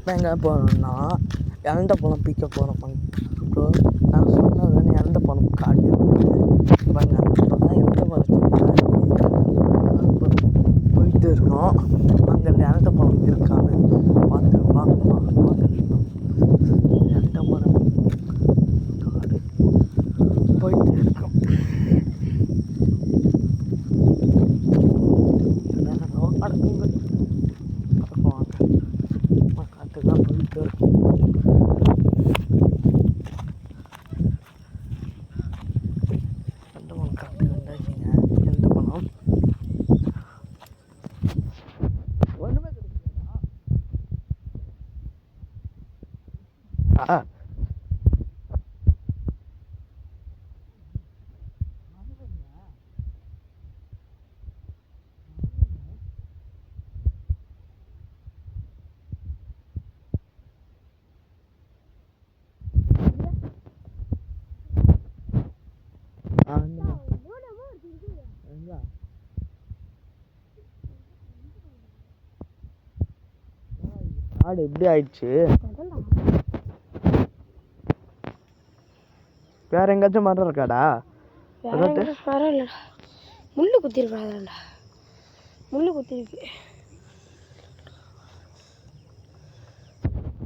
இப்போ எங்கே போகிறோம்னா எந்த பழம் பிக்க போகிறோம் ப்ரோ. நான் சொன்னது எந்த பழம் காட்டு பாருங்க. இப்போ தான் எந்த பழம் போயிட்டு இருக்கோம். அங்கே எந்த பழம் இருக்கான்னு பார்க்கணும். எந்த பழம் காடு போயிட்டு இருக்கோம். காட்டு தான் போயிட்டு இருக்கோம். காடு எப்படி ஆயிடுச்சு? வேற எங்கேயாச்சும் மரம் இருக்காடா? மரம் இல்லை, முள்ளு குத்திருக்கு. முள்ளு குத்திருக்கு.